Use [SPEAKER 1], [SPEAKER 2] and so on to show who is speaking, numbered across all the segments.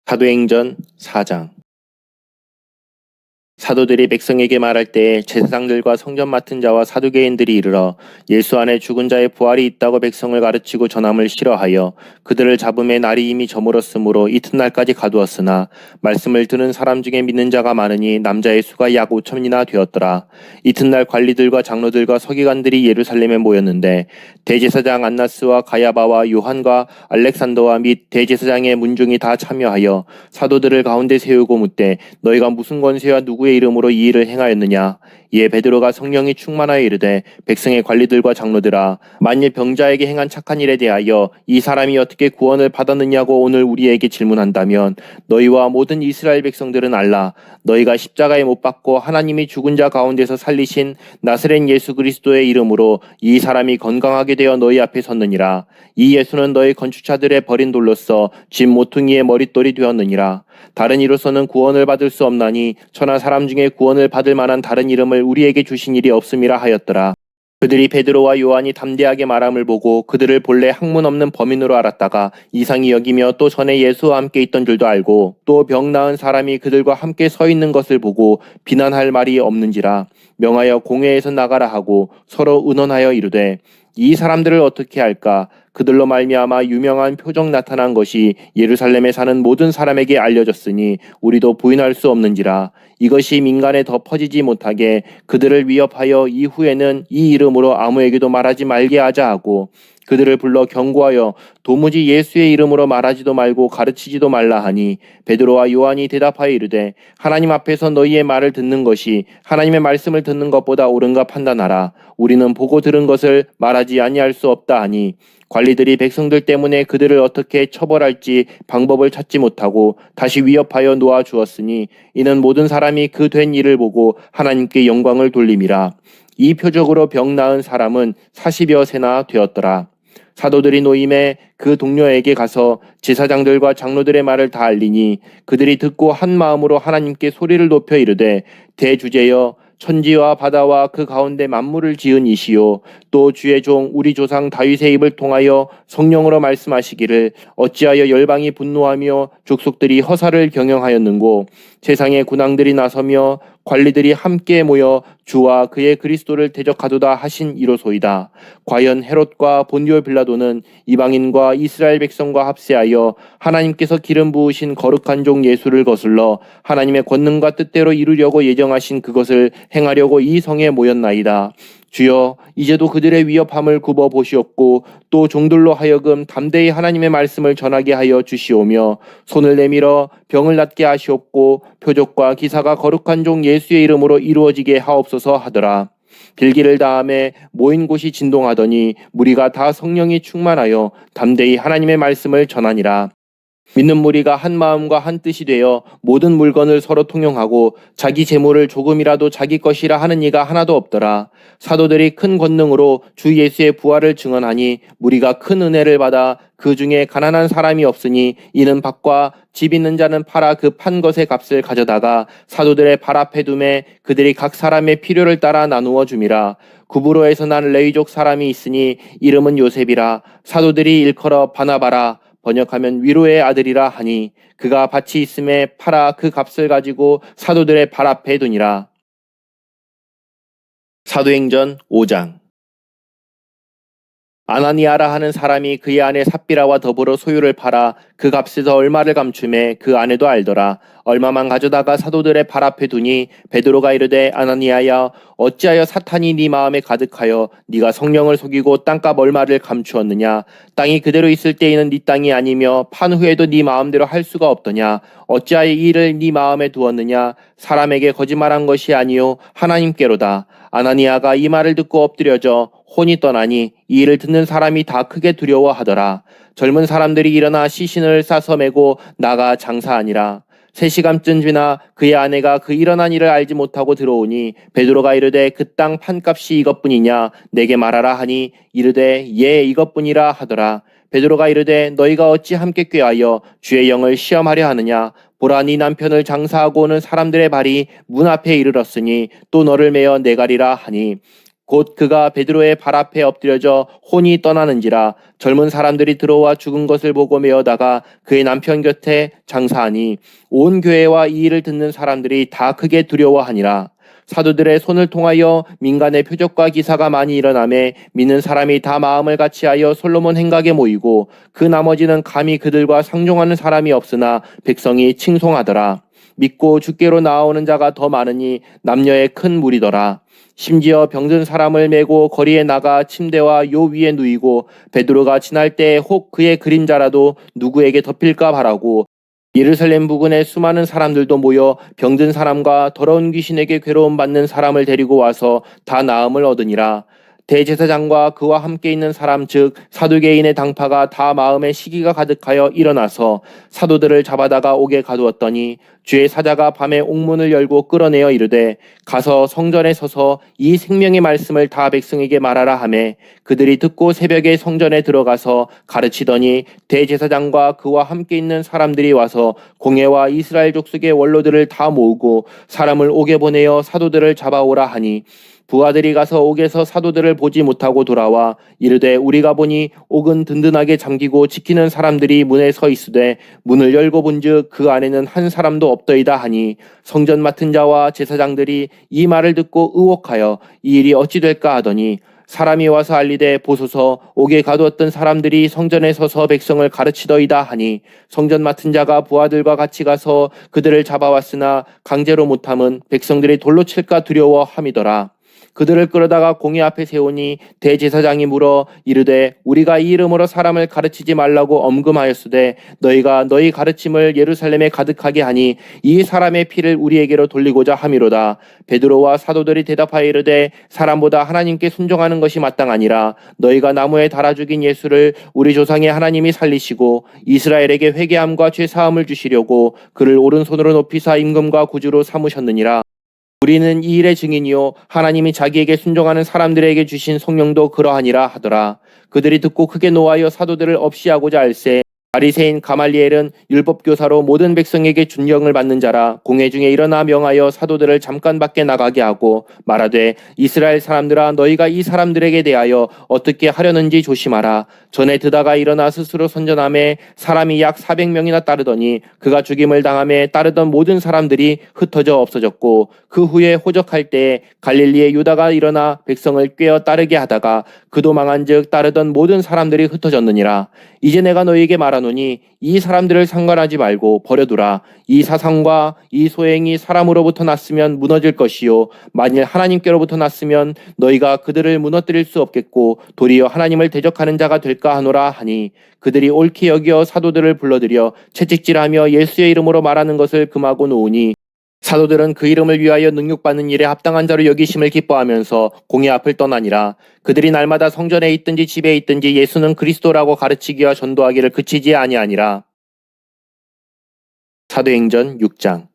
[SPEAKER 1] 사도행전 4장. 사도들이 백성에게 말할 때 제사장들과 성전 맡은 자와 사두개인들이 이르러 예수 안에 죽은 자의 부활이 있다고 백성을 가르치고 전함을 싫어하여 그들을 잡음에 날이 이미 저물었으므로 이튿날까지 가두었으나 말씀을 듣는 사람 중에 믿는 자가 많으니 남자의 수가 약 5천이나 되었더라. 이튿날 관리들과 장로들과 서기관들이 예루살렘에 모였는데 대제사장 안나스와 가야바와 요한과 알렉산더와 및 대제사장의 문중이 다 참여하여 사도들을 가운데 세우고 묻되 너희가 무슨 권세와 누구의 이름으로 이 일을 행하였느냐. 이에 베드로가 성령이 충만하여 이르되 백성의 관리들과 장로들아 만일 병자에게 행한 착한 일에 대하여 이 사람이 어떻게 구원을 받았느냐고 오늘 우리에게 질문한다면 너희와 모든 이스라엘 백성들은 알라. 너희가 십자가에 못 박고 하나님이 죽은 자 가운데서 살리신 나사렛 예수 그리스도의 이름으로 이 사람이 건강하게 되어 너희 앞에 섰느니라. 이 예수는 너희 건축자들의 버린 돌로서 집 모퉁이의 머릿돌이 되었느니라. 다른 이로서는 구원을 받을 수 없나니 천하 사람 중에 구원을 받을 만한 다른 이름을 우리에게 주신 일이 없음이라 하였더라. 그들이 베드로와 요한이 담대하게 말함을 보고 그들을 본래 학문 없는 범인으로 알았다가 이상히 여기며 또 전에 예수와 함께 있던 줄도 알고 또 병 나은 사람이 그들과 함께 서 있는 것을 보고 비난할 말이 없는지라 명하여 공회에서 나가라 하고 서로 의논하여 이르되 이 사람들을 어떻게 할까? 그들로 말미암아 유명한 표적 나타난 것이 예루살렘에 사는 모든 사람에게 알려졌으니 우리도 부인할 수 없는지라. 이것이 민간에 더 퍼지지 못하게 그들을 위협하여 이후에는 이 이름으로 아무에게도 말하지 말게 하자 하고 그들을 불러 경고하여 도무지 예수의 이름으로 말하지도 말고 가르치지도 말라 하니 베드로와 요한이 대답하여 이르되 하나님 앞에서 너희의 말을 듣는 것이 하나님의 말씀을 듣는 것보다 옳은가 판단하라. 우리는 보고 들은 것을 말하지 아니할 수 없다 하니 관리들이 백성들 때문에 그들을 어떻게 처벌할지 방법을 찾지 못하고 다시 위협하여 놓아 주었으니 이는 모든 사람이 그 된 일을 보고 하나님께 영광을 돌림이라. 이 표적으로 병 나은 사람은 40여 세나 되었더라. 사도들이 노임에 그 동료에게 가서 제사장들과 장로들의 말을 다 알리니 그들이 듣고 한 마음으로 하나님께 소리를 높여 이르되 대주제여 천지와 바다와 그 가운데 만물을 지은 이시요 또 주의 종 우리 조상 다윗의 입을 통하여 성령으로 말씀하시기를 어찌하여 열방이 분노하며 족속들이 허사를 경영하였는고 세상의 군왕들이 나서며 관리들이 함께 모여 주와 그의 그리스도를 대적하도다 하신 이로소이다. 과연 헤롯과 본디오 빌라도는 이방인과 이스라엘 백성과 합세하여 하나님께서 기름 부으신 거룩한 종 예수를 거슬러 하나님의 권능과 뜻대로 이루려고 예정하신 그것을 행하려고 이 성에 모였나이다. 주여 이제도 그들의 위협함을 굽어 보시옵고 또 종들로 하여금 담대히 하나님의 말씀을 전하게 하여 주시오며 손을 내밀어 병을 낫게 하시옵고 표적과 기사가 거룩한 종 예수의 이름으로 이루어지게 하옵소서 하더라. 빌기를 다음에 모인 곳이 진동하더니 무리가 다 성령이 충만하여 담대히 하나님의 말씀을 전하니라. 믿는 무리가 한 마음과 한 뜻이 되어 모든 물건을 서로 통용하고 자기 재물을 조금이라도 자기 것이라 하는 이가 하나도 없더라. 사도들이 큰 권능으로 주 예수의 부활을 증언하니 무리가 큰 은혜를 받아 그 중에 가난한 사람이 없으니 이는 밭과 집 있는 자는 팔아 그 판 것의 값을 가져다가 사도들의 발 앞에 두매 그들이 각 사람의 필요를 따라 나누어 줌이라. 구브로에서 난 레위족 사람이 있으니 이름은 요셉이라. 사도들이 일컬어 바나바라 번역하면 위로의 아들이라 하니 그가 밭이 있음에 팔아 그 값을 가지고 사도들의 발 앞에 두니라. 사도행전 5장. 아나니아라 하는 사람이 그의 아내 삽비라와 더불어 소유를 팔아 그 값에서 얼마를 감춤해 그 아내도 알더라. 얼마만 가져다가 사도들의 발 앞에 두니 베드로가 이르되 아나니아야 어찌하여 사탄이 네 마음에 가득하여 네가 성령을 속이고 땅값 얼마를 감추었느냐. 땅이 그대로 있을 때에는 네 땅이 아니며 판 후에도 네 마음대로 할 수가 없더냐. 어찌하여 이 일을 네 마음에 두었느냐. 사람에게 거짓말한 것이 아니요 하나님께로다. 아나니아가 이 말을 듣고 엎드려져 혼이 떠나니 이 일을 듣는 사람이 다 크게 두려워하더라. 젊은 사람들이 일어나 시신을 싸서 메고 나가 장사하니라. 3시간쯤 지나 그의 아내가 그 일어난 일을 알지 못하고 들어오니 베드로가 이르되 그 땅 판값이 이것뿐이냐 내게 말하라 하니 이르되 예 이것뿐이라 하더라. 베드로가 이르되 너희가 어찌 함께 꾀하여 주의 영을 시험하려 하느냐. 보라 네 남편을 장사하고 오는 사람들의 발이 문 앞에 이르렀으니 또 너를 메어 내가리라 하니 곧 그가 베드로의 발 앞에 엎드려져 혼이 떠나는지라. 젊은 사람들이 들어와 죽은 것을 보고 메어다가 그의 남편 곁에 장사하니 온 교회와 이 일을 듣는 사람들이 다 크게 두려워하니라. 사도들의 손을 통하여 민간의 표적과 기사가 많이 일어나매 믿는 사람이 다 마음을 같이하여 솔로몬 행각에 모이고 그 나머지는 감히 그들과 상종하는 사람이 없으나 백성이 칭송하더라. 믿고 주께로 나아오는 자가 더 많으니 남녀의 큰 무리더라. 심지어 병든 사람을 메고 거리에 나가 침대와 요 위에 누이고 베드로가 지날 때 혹 그의 그림자라도 누구에게 덮일까 바라고 예루살렘 부근에 수많은 사람들도 모여 병든 사람과 더러운 귀신에게 괴로움 받는 사람을 데리고 와서 다 나음을 얻으니라. 대제사장과 그와 함께 있는 사람 즉 사두개인의 당파가 다 마음에 시기가 가득하여 일어나서 사도들을 잡아다가 옥에 가두었더니 주의 사자가 밤에 옥문을 열고 끌어내어 이르되 가서 성전에 서서 이 생명의 말씀을 다 백성에게 말하라 하매 그들이 듣고 새벽에 성전에 들어가서 가르치더니 대제사장과 그와 함께 있는 사람들이 와서 공회와 이스라엘 족속의 원로들을 다 모으고 사람을 옥에 보내어 사도들을 잡아오라 하니 부하들이 가서 옥에서 사도들을 보지 못하고 돌아와 이르되 우리가 보니 옥은 든든하게 잠기고 지키는 사람들이 문에 서 있으되 문을 열고 본즉 그 안에는 한 사람도 없더이다 하니 성전 맡은 자와 제사장들이 이 말을 듣고 의혹하여 이 일이 어찌 될까 하더니 사람이 와서 알리되 보소서 옥에 가두었던 사람들이 성전에 서서 백성을 가르치더이다 하니 성전 맡은 자가 부하들과 같이 가서 그들을 잡아왔으나 강제로 못함은 백성들이 돌로 칠까 두려워함이더라. 그들을 끌어다가 공회 앞에 세우니 대제사장이 물어 이르되 우리가 이 이름으로 사람을 가르치지 말라고 엄금하였으되 너희가 너희 가르침을 예루살렘에 가득하게 하니 이 사람의 피를 우리에게로 돌리고자 함이로다. 베드로와 사도들이 대답하여 이르되 사람보다 하나님께 순종하는 것이 마땅하니라. 너희가 나무에 달아 죽인 예수를 우리 조상의 하나님이 살리시고 이스라엘에게 회개함과 죄사함을 주시려고 그를 오른손으로 높이사 임금과 구주로 삼으셨느니라. 우리는 이 일의 증인이요 하나님이 자기에게 순종하는 사람들에게 주신 성령도 그러하니라 하더라. 그들이 듣고 크게 노하여 사도들을 없이하고자 할세 바리새인 가말리엘은 율법교사로 모든 백성에게 존경을 받는 자라. 공회 중에 일어나 명하여 사도들을 잠깐 밖에 나가게 하고 말하되 이스라엘 사람들아 너희가 이 사람들에게 대하여 어떻게 하려는지 조심하라. 전에 드다가 일어나 스스로 선전하매 사람이 약 400명이나 따르더니 그가 죽임을 당하매 따르던 모든 사람들이 흩어져 없어졌고 그 후에 호적할 때에 갈릴리의 유다가 일어나 백성을 꿰어 따르게 하다가 그도 망한즉 따르던 모든 사람들이 흩어졌느니라. 이제 내가 너희에게 말하노니 이 사람들을 상관하지 말고 버려두라. 이 사상과 이 소행이 사람으로부터 났으면 무너질 것이요 만일 하나님께로부터 났으면 너희가 그들을 무너뜨릴 수 없겠고 도리어 하나님을 대적하는 자가 될까 하노라 하니 그들이 옳게 여겨 사도들을 불러들여 채찍질하며 예수의 이름으로 말하는 것을 금하고 놓으니 사도들은 그 이름을 위하여 능욕받는 일에 합당한 자로 여기심을 기뻐하면서 공회 앞을 떠나니라. 그들이 날마다 성전에 있든지 집에 있든지 예수는 그리스도라고 가르치기와 전도하기를 그치지 아니하니라. 사도행전 6장.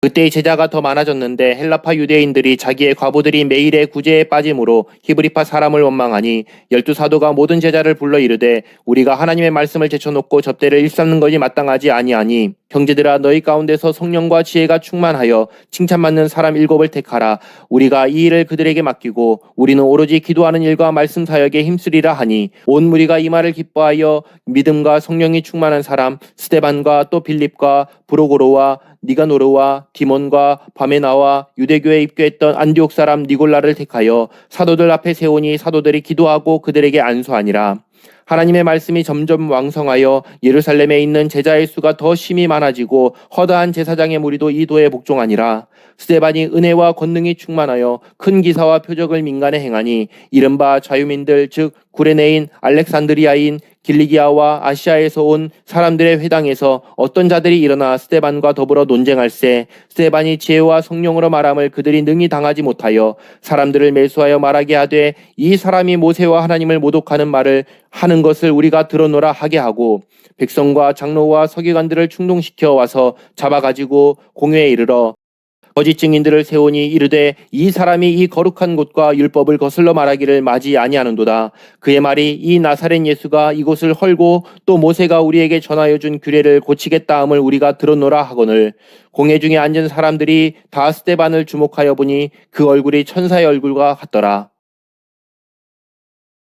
[SPEAKER 1] 그때의 제자가 더 많아졌는데 헬라파 유대인들이 자기의 과부들이 매일의 구제에 빠짐으로 히브리파 사람을 원망하니 12사도가 모든 제자를 불러 이르되 우리가 하나님의 말씀을 제쳐놓고 접대를 일삼는 것이 마땅하지 아니하니 형제들아 너희 가운데서 성령과 지혜가 충만하여 칭찬받는 사람 7을 택하라. 우리가 이 일을 그들에게 맡기고 우리는 오로지 기도하는 일과 말씀 사역에 힘쓰리라 하니 온 무리가 이 말을 기뻐하여 믿음과 성령이 충만한 사람 스데반과 또 빌립과 브로고로와 니가노르와 디몬과 바메나와 유대교에 입교했던 안디옥 사람 니골라를 택하여 사도들 앞에 세우니 사도들이 기도하고 그들에게 안수하니라. 하나님의 말씀이 점점 왕성하여 예루살렘에 있는 제자의 수가 더 심히 많아지고 허다한 제사장의 무리도 이 도에 복종하니라. 스데반이 은혜와 권능이 충만하여 큰 기사와 표적을 민간에 행하니 이른바 자유민들 즉 구레네인 알렉산드리아인 길리기아와 아시아에서 온 사람들의 회당에서 어떤 자들이 일어나 스데반과 더불어 논쟁할세 스데반이 지혜와 성령으로 말함을 그들이 능히 당하지 못하여 사람들을 매수하여 말하게 하되 이 사람이 모세와 하나님을 모독하는 말을 하는 것을 우리가 들어노라 하게 하고 백성과 장로와 서기관들을 충동시켜 와서 잡아가지고 공회에 이르러 거짓 증인들을 세우니 이르되 이 사람이 이 거룩한 곳과 율법을 거슬러 말하기를 마지 아니하는도다. 그의 말이 이 나사렛 예수가 이곳을 헐고 또 모세가 우리에게 전하여 준 규례를 고치겠다 함을 우리가 들었노라 하거늘 공회 중에 앉은 사람들이 다 스데반을 주목하여 보니 그 얼굴이 천사의 얼굴과 같더라.